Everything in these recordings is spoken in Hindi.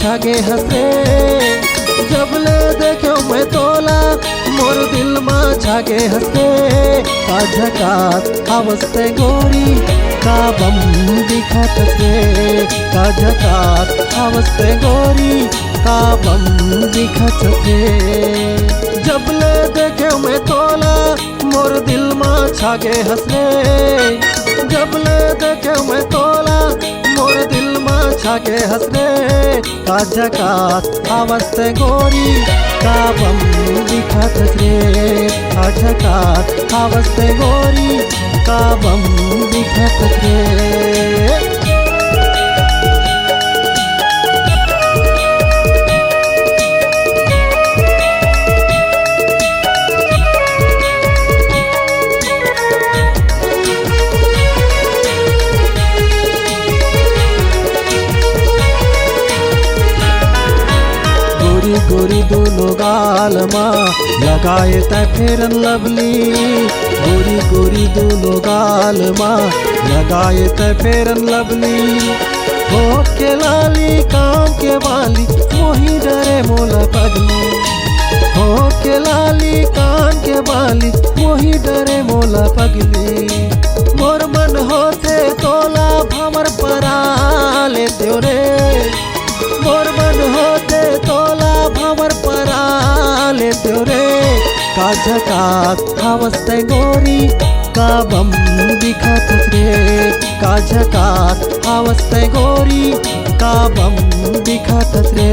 छागे हंसे जब ले देखो मैं तोला मोर दिल माँ छागे हंसे का झकास अवस्थे गोरी का बम दिखत रे का झकास अवस्थे गोरी का बम दिखत रे जब ले देखे मैं तोला मोर दिल माँ छागे हंसे जब ले देखे मैं तोला मोर दिल माँ छागे हंसे का झकास अवस्थे गोरी का बम दिखत रे का झकास अवस्थे गोरी का बम दिखत रे गोरी दोनों गाल माँ लगाए तय फेरन लवली गोरी गोरी दोनों गाल माँ लगाए तय फेरन लवली होठ के लाली काम के वाली मोही डरे मोला पगली होठ के लाली कान के वाली मोही डरे मोला पगली मोर मन होते तोला भमर परा ले त्योरे मोर मन होते तोला भंवर परा ले त्योरे का झकास अवस्थे गोरी का बम दिखत रे का झकास अवस्थे गोरी का बम दिखत रे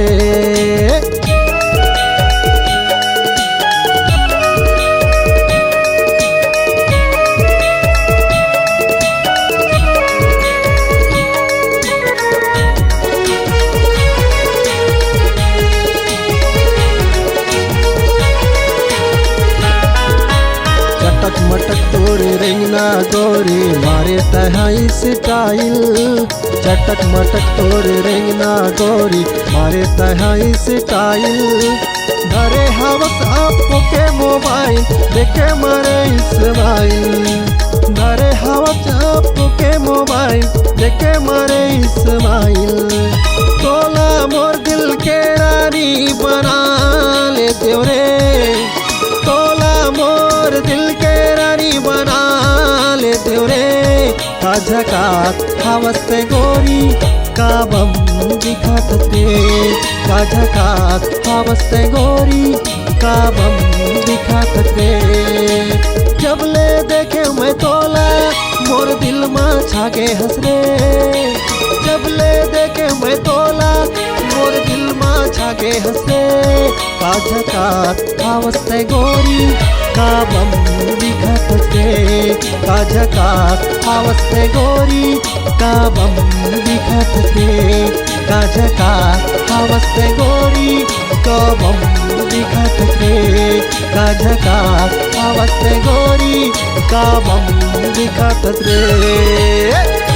चटक मटक तोरे रेंगना गोरी मारे तहाई स्टाइल चटक मटक तोरे रेंगना गोरी मारे तहाई स्टाइल धरे हवस आपको के मोबाइल देखे मारे इस्माइल धरे हवस आपको के मोबाइल देखे मारे इस्माइल तोला मोर दिल के रानी बना ले त्योरे तोला मोर दिल के रानी बना ले त्योरे का झकास अवस्थे गोरी का बम दिखत रे का झकास अवस्थे गोरी का बम दिखत रे जब ले देखे मैं तोला मोर दिल माँ छागे हंस रे जब ले देखे मैं तोला मोर दिल माँ छागे हंसे का झकास अवस्थे गोरी का बम दिखत रे का झकास अवस्थे गोरी का बम दिखत रे का झकास अवस्थे गोरी का बम दिखत रे का झकास अवस्थे गोरी का बम दिखत रे